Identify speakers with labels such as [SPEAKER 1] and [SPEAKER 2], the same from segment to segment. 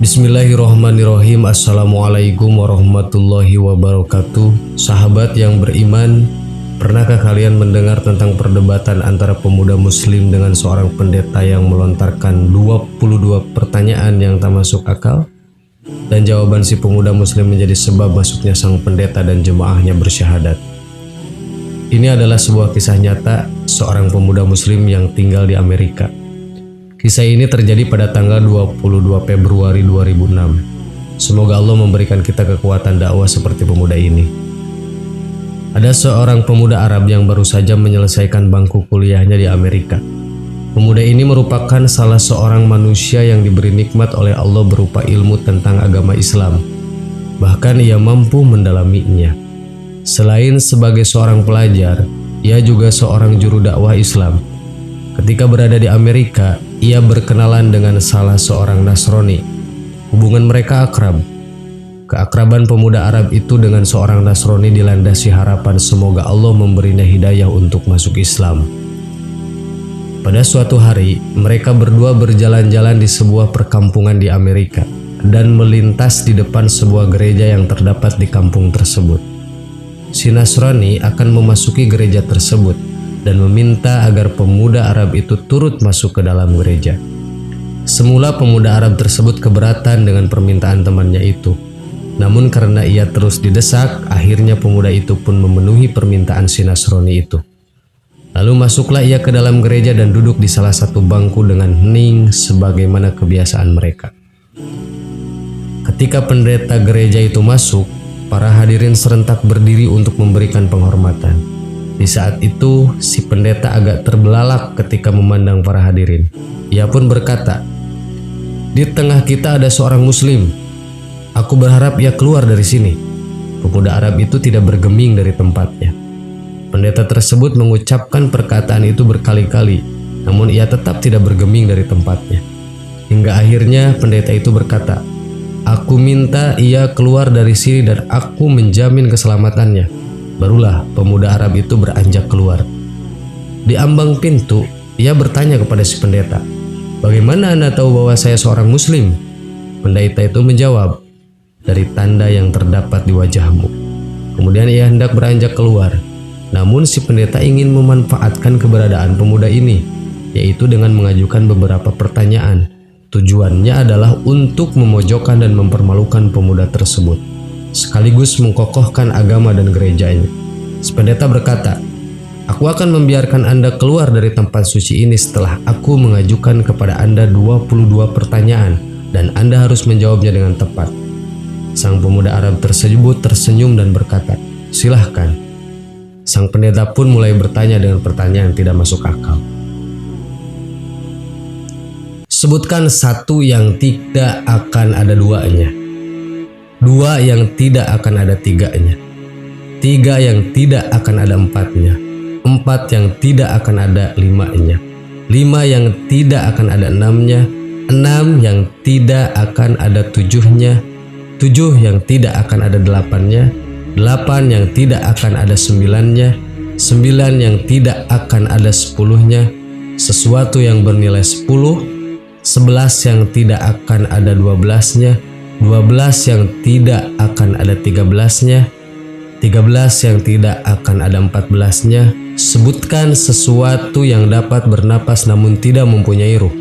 [SPEAKER 1] Bismillahirrohmanirrohim. Assalamualaikum warahmatullahi wabarakatuh. Sahabat yang beriman, pernahkah kalian mendengar tentang perdebatan antara pemuda muslim dengan seorang pendeta yang melontarkan 22 pertanyaan yang tak masuk akal? Dan jawaban si pemuda muslim menjadi sebab masuknya sang pendeta dan jemaahnya bersyahadat. Ini adalah sebuah kisah nyata seorang pemuda muslim yang tinggal di Amerika. Kisah ini terjadi pada tanggal 22 Februari 2006. Semoga Allah memberikan kita kekuatan dakwah seperti pemuda ini. Ada seorang pemuda Arab yang baru saja menyelesaikan bangku kuliahnya di Amerika. Pemuda ini merupakan salah seorang manusia yang diberi nikmat oleh Allah berupa ilmu tentang agama Islam. Bahkan ia mampu mendalaminya. Selain sebagai seorang pelajar, ia juga seorang juru dakwah Islam. Ketika berada di Amerika, ia berkenalan dengan salah seorang Nasrani. Hubungan mereka akrab. Keakraban pemuda Arab itu dengan seorang Nasrani dilandasi harapan semoga Allah memberinya hidayah untuk masuk Islam. Pada suatu hari, mereka berdua berjalan-jalan di sebuah perkampungan di Amerika dan melintas di depan sebuah gereja yang terdapat di kampung tersebut. Si Nasrani akan memasuki gereja tersebut dan meminta agar pemuda Arab itu turut masuk ke dalam gereja. Semula pemuda Arab tersebut keberatan dengan permintaan temannya itu. Namun karena ia terus didesak, akhirnya pemuda itu pun memenuhi permintaan si Nasrani itu. Lalu masuklah ia ke dalam gereja dan duduk di salah satu bangku dengan hening sebagaimana kebiasaan mereka. Ketika pendeta gereja itu masuk, para hadirin serentak berdiri untuk memberikan penghormatan. Di saat itu, si pendeta agak terbelalak ketika memandang para hadirin. Ia pun berkata, "Di tengah kita ada seorang muslim. Aku berharap ia keluar dari sini." Pemuda Arab itu tidak bergeming dari tempatnya. Pendeta tersebut mengucapkan perkataan itu berkali-kali, namun ia tetap tidak bergeming dari tempatnya. Hingga akhirnya pendeta itu berkata, "Aku minta ia keluar dari sini dan aku menjamin keselamatannya." Barulah pemuda Arab itu beranjak keluar. Di ambang pintu, ia bertanya kepada si pendeta, "Bagaimana Anda tahu bahwa saya seorang muslim?" Pendeta itu menjawab, "Dari tanda yang terdapat di wajahmu." Kemudian ia hendak beranjak keluar. Namun si pendeta ingin memanfaatkan keberadaan pemuda ini, yaitu dengan mengajukan beberapa pertanyaan. Tujuannya adalah untuk memojokkan dan mempermalukan pemuda tersebut, sekaligus mengkokohkan agama dan gerejanya. Si pendeta berkata, "Aku akan membiarkan Anda keluar dari tempat suci ini setelah aku mengajukan kepada Anda 22 pertanyaan dan Anda harus menjawabnya dengan tepat." Sang pemuda Arab tersebut tersenyum dan berkata, "Silahkan." Sang pendeta pun mulai bertanya dengan pertanyaan tidak masuk akal. Sebutkan satu yang tidak akan ada duanya. Dua yang tidak akan ada tiganya. Tiga yang tidak akan ada empatnya. Empat yang tidak akan ada limanya. Lima yang tidak akan ada enamnya. Enam yang tidak akan ada tujuhnya. Tujuh yang tidak akan ada delapannya. Delapan yang tidak akan ada sembilannya. Sembilan yang tidak akan ada sepuluhnya. Sesuatu yang bernilai 10. 11 yang tidak akan ada 12-nya. 12 yang tidak akan ada 13-nya, 13 yang tidak akan ada 14-nya. Sebutkan sesuatu yang dapat bernapas namun tidak mempunyai ruh.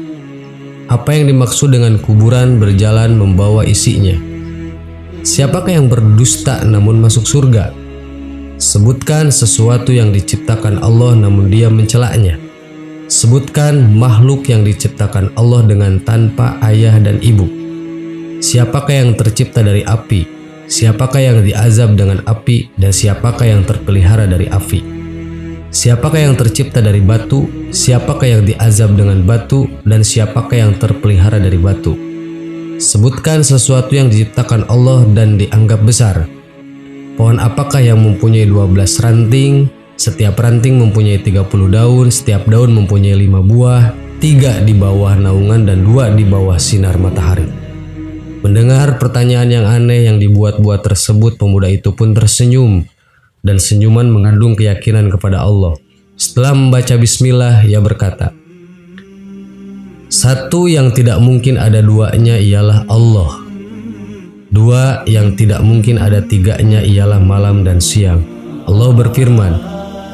[SPEAKER 1] Apa yang dimaksud dengan kuburan berjalan membawa isinya? Siapakah yang berdusta namun masuk surga? Sebutkan sesuatu yang diciptakan Allah namun dia mencelaknya. Sebutkan makhluk yang diciptakan Allah dengan tanpa ayah dan ibu. Siapakah yang tercipta dari api? Siapakah yang diazab dengan api? Dan siapakah yang terpelihara dari api? Siapakah yang tercipta dari batu? Siapakah yang diazab dengan batu? Dan siapakah yang terpelihara dari batu? Sebutkan sesuatu yang diciptakan Allah dan dianggap besar. Pohon apakah yang mempunyai 12 ranting? Setiap ranting mempunyai 30 daun. Setiap daun mempunyai 5 buah. 3 di bawah naungan dan 2 di bawah sinar matahari. Mendengar pertanyaan yang aneh yang dibuat-buat tersebut, pemuda itu pun tersenyum, dan senyuman mengandung keyakinan kepada Allah. Setelah membaca bismillah, ia berkata, Satu yang tidak mungkin ada duanya ialah Allah. Dua yang tidak mungkin ada tiganya ialah malam dan siang. Allah berfirman,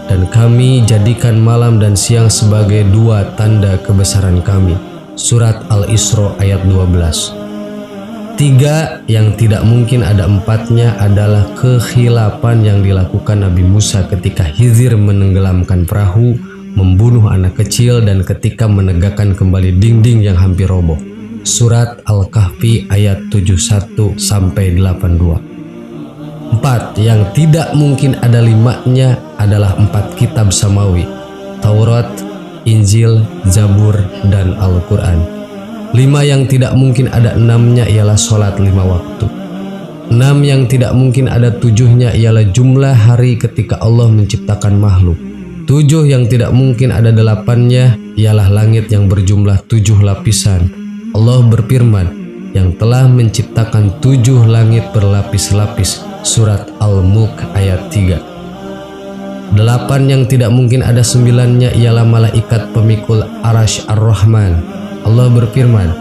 [SPEAKER 1] dan kami jadikan malam dan siang sebagai dua tanda kebesaran kami. Surat Al-Isra ayat 12. Tiga yang tidak mungkin ada empatnya adalah kekhilapan yang dilakukan Nabi Musa ketika Khidir menenggelamkan perahu, membunuh anak kecil, dan ketika menegakkan kembali dinding yang hampir roboh. Surat Al-Kahfi ayat 71-82. Empat yang tidak mungkin ada limanya adalah empat kitab samawi, Taurat, Injil, Zabur, dan Al-Quran. Lima yang tidak mungkin ada enamnya ialah sholat 5 waktu. 6 yang tidak mungkin ada 7-nya ialah jumlah hari ketika Allah menciptakan makhluk. 7 yang tidak mungkin ada 8-nya ialah langit yang berjumlah 7 lapisan. Allah berfirman, yang telah menciptakan 7 langit berlapis-lapis. Surat Al-Mulk ayat 3. 8 yang tidak mungkin ada 9-nya ialah malaikat pemikul Arasy Ar-Rahman. Allah berfirman,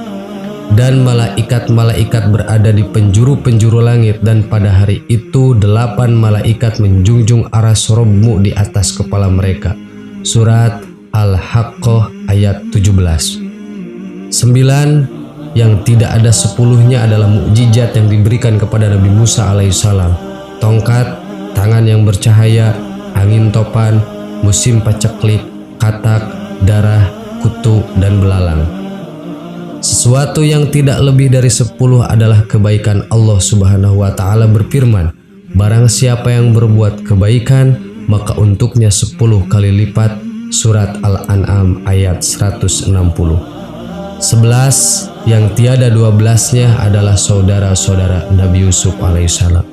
[SPEAKER 1] dan malaikat-malaikat berada di penjuru-penjuru langit, dan pada hari itu 8 malaikat menjunjung aras Rabbmu di atas kepala mereka. Surat Al-Haqqah ayat 17. 9 yang tidak ada 10-nya adalah mukjizat yang diberikan kepada Nabi Musa alaihissalam. Tongkat, tangan yang bercahaya, angin topan, musim paceklik, katak, darah, kutu, dan belalang. Sesuatu yang tidak lebih dari 10 adalah kebaikan. Allah Subhanahu wa Ta'ala berfirman, barang siapa yang berbuat kebaikan maka untuknya 10 kali lipat. Surat Al-An'am ayat 160. 11 yang tiada 12-nya adalah saudara-saudara Nabi Yusuf alaihissalam.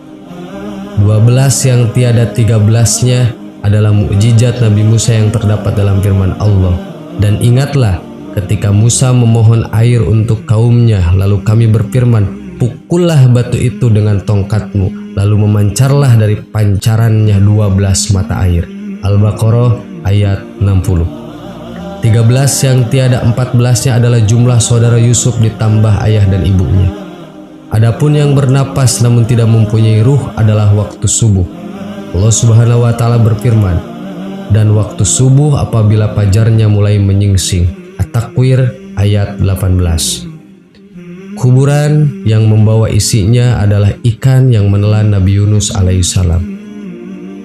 [SPEAKER 1] 12 yang tiada 13-nya adalah mukjizat Nabi Musa yang terdapat dalam firman Allah. Dan ingatlah ketika Musa memohon air untuk kaumnya, lalu kami berfirman, pukullah batu itu dengan tongkatmu, lalu memancarlah dari pancarannya 12 mata air. Al-Baqarah ayat 60. 13 yang tiada 14-nya adalah jumlah saudara Yusuf ditambah ayah dan ibunya. Adapun yang bernapas namun tidak mempunyai ruh adalah waktu subuh. Allah Subhanahu wa Ta'ala berfirman, dan waktu subuh apabila fajarnya mulai menyingsing. At-Takwir ayat 18. Kuburan yang membawa isinya adalah ikan yang menelan Nabi Yunus alaihissalam.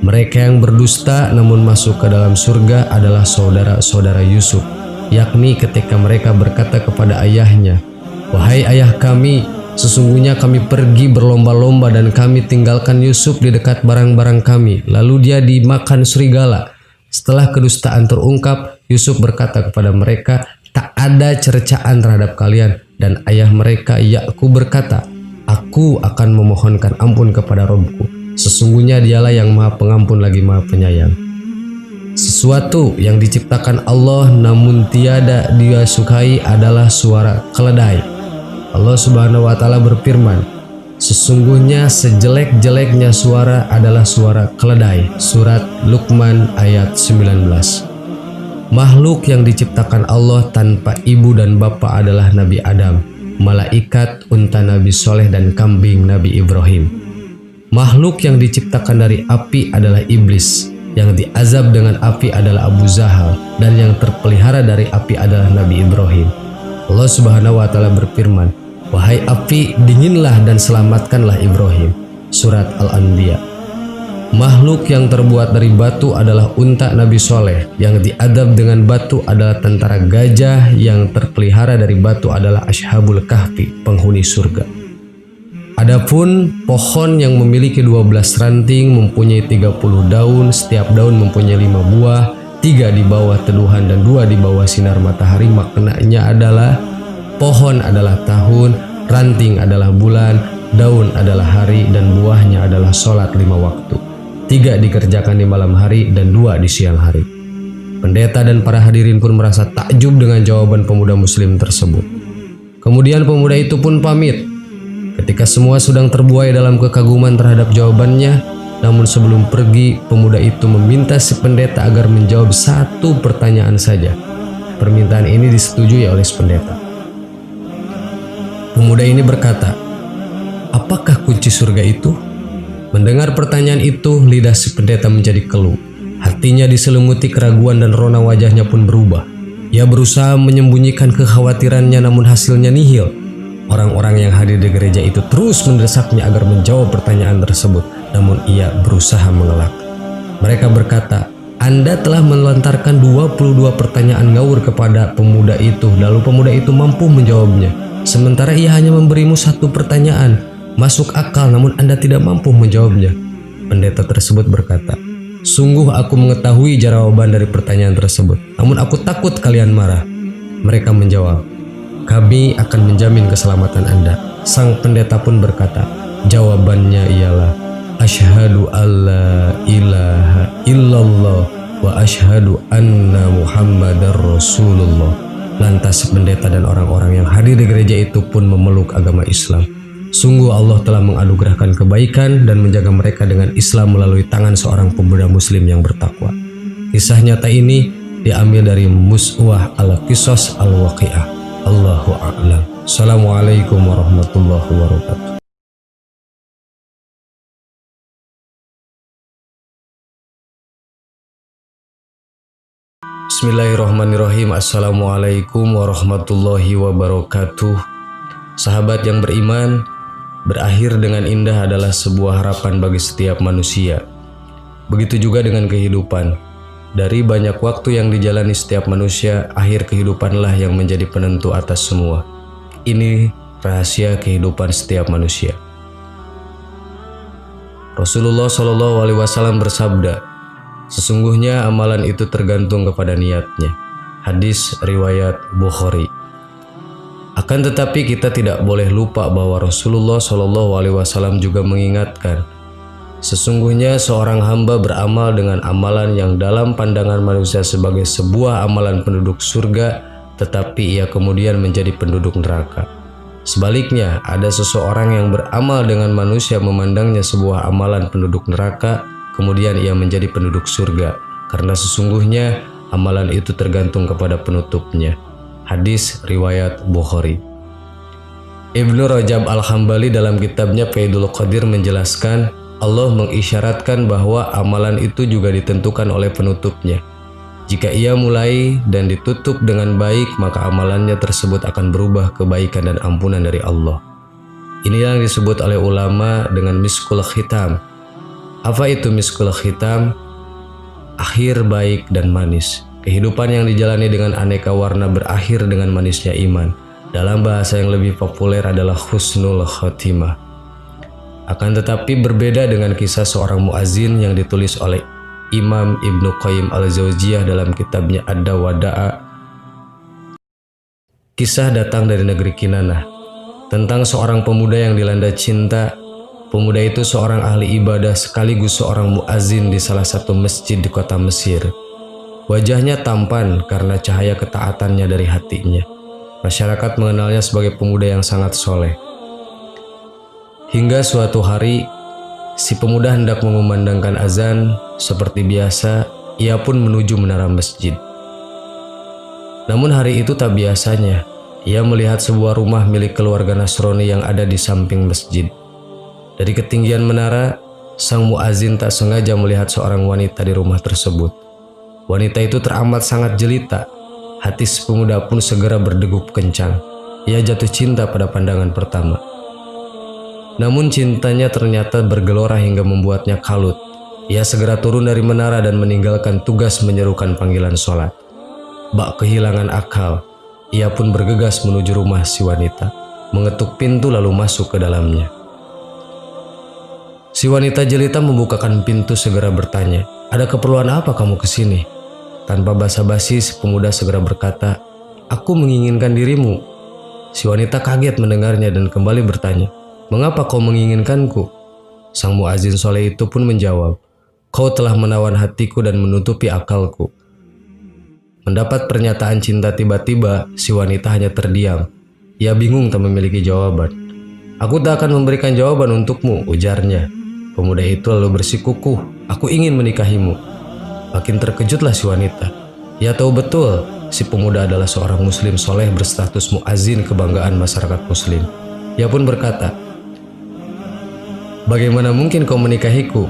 [SPEAKER 1] Mereka yang berdusta namun masuk ke dalam surga adalah saudara-saudara Yusuf, yakni ketika mereka berkata kepada ayahnya, wahai ayah kami, sesungguhnya kami pergi berlomba-lomba dan kami tinggalkan Yusuf di dekat barang-barang kami, lalu dia dimakan serigala. Setelah kedustaan terungkap, Yusuf berkata kepada mereka, tak ada cercaan terhadap kalian. Dan ayah mereka Yakub berkata, aku akan memohonkan ampun kepada Rabbku. Sesungguhnya dialah yang maha pengampun lagi maha penyayang. Sesuatu yang diciptakan Allah namun tiada dia sukai adalah suara keledai. Allah Subhanahu wa Ta'ala berfirman, sesungguhnya sejelek-jeleknya suara adalah suara keledai. Surat Luqman ayat 19. Makhluk yang diciptakan Allah tanpa ibu dan bapa adalah Nabi Adam, malaikat, unta Nabi Soleh, dan kambing Nabi Ibrahim. Makhluk yang diciptakan dari api adalah iblis, yang diazab dengan api adalah Abu Zahal, dan yang terpelihara dari api adalah Nabi Ibrahim. Allah Subhanahu wa Ta'ala berfirman, wahai api, dinginlah dan selamatkanlah Ibrahim. Surat Al-Anbiya. Makhluk yang terbuat dari batu adalah unta Nabi Soleh, yang diadab dengan batu adalah tentara gajah, yang terpelihara dari batu adalah Ashabul Kahfi, penghuni surga. Adapun pohon yang memiliki 12 ranting, mempunyai 30 daun, setiap daun mempunyai 5 buah, 3 di bawah teduhan dan 2 di bawah sinar matahari, maknanya adalah pohon adalah tahun, ranting adalah bulan, daun adalah hari, dan buahnya adalah sholat 5 waktu. 3 dikerjakan di malam hari dan 2 di siang hari. Pendeta dan para hadirin pun merasa takjub dengan jawaban pemuda muslim tersebut. Kemudian pemuda itu pun pamit. Ketika semua sedang terbuai dalam kekaguman terhadap jawabannya, namun sebelum pergi, pemuda itu meminta si pendeta agar menjawab satu pertanyaan saja. Permintaan ini disetujui oleh si pendeta. Pemuda ini berkata, "Apakah kunci surga itu?" Mendengar pertanyaan itu, lidah si pendeta menjadi keluh. Hatinya diselimuti keraguan dan rona wajahnya pun berubah. Ia berusaha menyembunyikan kekhawatirannya, namun hasilnya nihil. Orang-orang yang hadir di gereja itu terus mendesaknya agar menjawab pertanyaan tersebut, namun ia berusaha mengelak. Mereka berkata, "Anda telah melontarkan 22 pertanyaan ngawur kepada pemuda itu, lalu pemuda itu mampu menjawabnya. Sementara ia hanya memberimu satu pertanyaan, masuk akal, namun Anda tidak mampu menjawabnya." Pendeta tersebut berkata, "Sungguh aku mengetahui jawaban dari pertanyaan tersebut, namun aku takut kalian marah." Mereka menjawab, "Kami akan menjamin keselamatan Anda." Sang pendeta pun berkata, jawabannya ialah, "Asyhadu alla ilaha illallah wa asyhadu anna Muhammadar Rasulullah." Lantas pendeta dan orang-orang yang hadir di gereja itu pun memeluk agama Islam. Sungguh Allah telah menganugerahkan kebaikan dan menjaga mereka dengan Islam melalui tangan seorang pemuda muslim yang bertakwa. Kisah nyata ini diambil dari Mus'wah al-Qisas al-Waqi'ah. Allahu a'lam. Assalamualaikum warahmatullahi wabarakatuh. Bismillahirrahmanirrahim. Assalamualaikum warahmatullahi wabarakatuh. Sahabat yang beriman, berakhir dengan indah adalah sebuah harapan bagi setiap manusia. Begitu juga dengan kehidupan. Dari banyak waktu yang dijalani setiap manusia, akhir kehidupanlah yang menjadi penentu atas semua. Ini rahasia kehidupan setiap manusia. Rasulullah SAW bersabda, "Sesungguhnya amalan itu tergantung kepada niatnya." Hadis riwayat Bukhari. Akan tetapi kita tidak boleh lupa bahwa Rasulullah SAW juga mengingatkan, sesungguhnya seorang hamba beramal dengan amalan yang dalam pandangan manusia sebagai sebuah amalan penduduk surga, tetapi ia kemudian menjadi penduduk neraka. Sebaliknya, ada seseorang yang beramal dengan manusia memandangnya sebuah amalan penduduk neraka, kemudian ia menjadi penduduk surga, karena sesungguhnya amalan itu tergantung kepada penutupnya. Hadis riwayat Bukhari. Ibnu Rajab Al-Hambali dalam kitabnya Faidul Qadir menjelaskan, Allah mengisyaratkan bahwa amalan itu juga ditentukan oleh penutupnya. Jika ia mulai dan ditutup dengan baik, maka amalannya tersebut akan berubah kebaikan dan ampunan dari Allah. Ini yang disebut oleh ulama dengan miskul khitam. Apa itu miskul khitam? Akhir baik dan manis. Kehidupan yang dijalani dengan aneka warna berakhir dengan manisnya iman. Dalam bahasa yang lebih populer adalah husnul khotimah. Akan tetapi berbeda dengan kisah seorang muazin yang ditulis oleh Imam Ibnu Qayyim al-Jauziyah dalam kitabnya Ad-Dawa'a. Kisah datang dari negeri Kinanah tentang seorang pemuda yang dilanda cinta. Pemuda itu seorang ahli ibadah sekaligus seorang muazin di salah satu masjid di kota Mesir. Wajahnya tampan karena cahaya ketaatannya dari hatinya. Masyarakat mengenalnya sebagai pemuda yang sangat soleh. Hingga suatu hari, si pemuda hendak mengumandangkan azan. Seperti biasa, ia pun menuju menara masjid. Namun hari itu tak biasanya. Ia melihat sebuah rumah milik keluarga Nasrani yang ada di samping masjid. Dari ketinggian menara, sang muazin tak sengaja melihat seorang wanita di rumah tersebut. Wanita itu teramat sangat jelita. Hati si pemuda pun segera berdegup kencang. Ia jatuh cinta pada pandangan pertama. Namun cintanya ternyata bergelora hingga membuatnya kalut. Ia segera turun dari menara dan meninggalkan tugas menyerukan panggilan sholat. Bak kehilangan akal, ia pun bergegas menuju rumah si wanita, mengetuk pintu lalu masuk ke dalamnya. Si wanita jelita membukakan pintu segera bertanya, "Ada keperluan apa kamu ke sini?" Tanpa basa-basi, si pemuda segera berkata, "Aku menginginkan dirimu." Si wanita kaget mendengarnya dan kembali bertanya, "Mengapa kau menginginkanku?" Sang muazin soleh itu pun menjawab, "Kau telah menawan hatiku dan menutupi akalku." Mendapat pernyataan cinta tiba-tiba, si wanita hanya terdiam. Ia bingung tak memiliki jawaban. "Aku tak akan memberikan jawaban untukmu," ujarnya. Pemuda itu lalu bersikukuh, "Aku ingin menikahimu." Makin terkejutlah si wanita. Ia tahu betul Si pemuda adalah seorang muslim soleh berstatus muazin kebanggaan masyarakat muslim. Ia pun berkata, "Bagaimana mungkin kau menikahiku,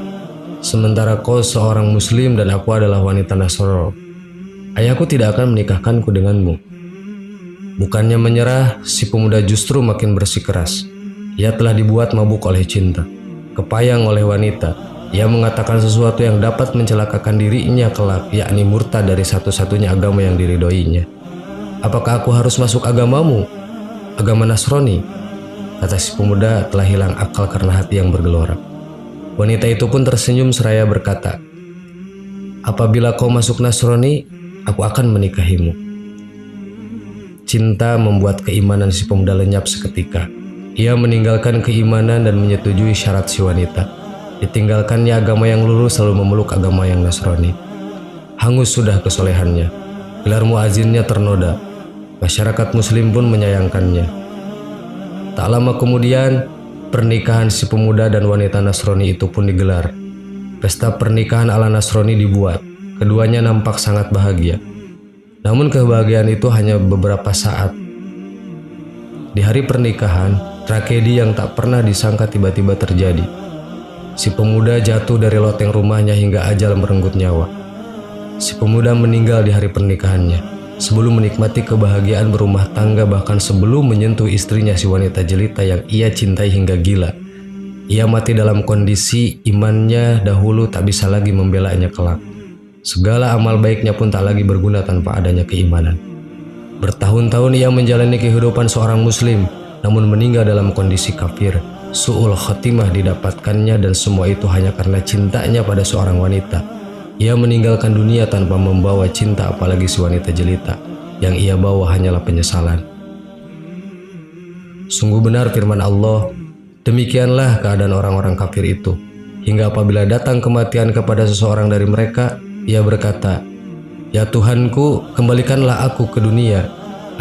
[SPEAKER 1] sementara kau seorang muslim dan aku adalah wanita Nasrani? Ayahku tidak akan menikahkanku denganmu." Bukannya menyerah, si pemuda justru makin bersikeras. Ia telah dibuat mabuk oleh cinta, kepayang oleh wanita. Ia mengatakan sesuatu yang dapat mencelakakan dirinya kelak, yakni murtad dari satu-satunya agama yang diridhoinya. "Apakah aku harus masuk agamamu, agama Nasrani?" kata si pemuda telah hilang akal karena hati yang bergelora. Wanita itu pun tersenyum seraya berkata, "Apabila kau masuk Nasrani, aku akan menikahimu." Cinta membuat keimanan si pemuda lenyap seketika. Ia meninggalkan keimanan dan menyetujui syarat si wanita. Ditinggalkannya agama yang lurus lalu memeluk agama yang Nasrani. Hangus sudah kesolehannya. Gelar muazinnya ternoda. Masyarakat muslim pun menyayangkannya. Tak lama kemudian, pernikahan si pemuda dan wanita Nasrani itu pun digelar. Pesta pernikahan ala Nasrani dibuat. Keduanya nampak sangat bahagia. Namun kebahagiaan itu hanya beberapa saat. Di hari pernikahan, tragedi yang tak pernah disangka tiba-tiba terjadi. Si pemuda jatuh dari loteng rumahnya hingga ajal merenggut nyawa. Si pemuda meninggal di hari pernikahannya, sebelum menikmati kebahagiaan berumah tangga, bahkan sebelum menyentuh istrinya si wanita jelita yang ia cintai hingga gila. Ia mati dalam kondisi imannya dahulu tak bisa lagi membelanya kelak. Segala amal baiknya pun tak lagi berguna tanpa adanya keimanan. Bertahun-tahun ia menjalani kehidupan seorang muslim, namun meninggal dalam kondisi kafir. Su'ul khatimah didapatkannya, dan semua itu hanya karena cintanya pada seorang wanita. Ia meninggalkan dunia tanpa membawa cinta, apalagi si wanita jelita. Yang ia bawa hanyalah penyesalan. Sungguh benar firman Allah, demikianlah keadaan orang-orang kafir itu. Hingga apabila datang kematian kepada seseorang dari mereka, ia berkata, "Ya Tuhanku, kembalikanlah aku ke dunia,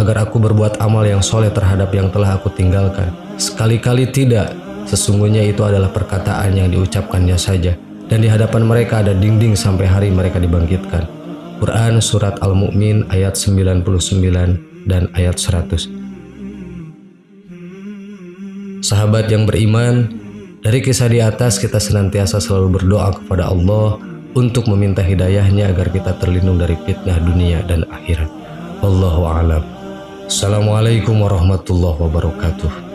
[SPEAKER 1] agar aku berbuat amal yang soleh terhadap yang telah aku tinggalkan." Sekali-kali tidak, sesungguhnya itu adalah perkataan yang diucapkannya saja, dan di hadapan mereka ada dinding sampai hari mereka dibangkitkan. Quran Surat Al-Mu'min ayat 99 dan ayat 100. Sahabat yang beriman, dari kisah di atas kita senantiasa selalu berdoa kepada Allah untuk meminta hidayahnya agar kita terlindung dari fitnah dunia dan akhirat. Wallahu a'lam. Assalamualaikum warahmatullahi wabarakatuh.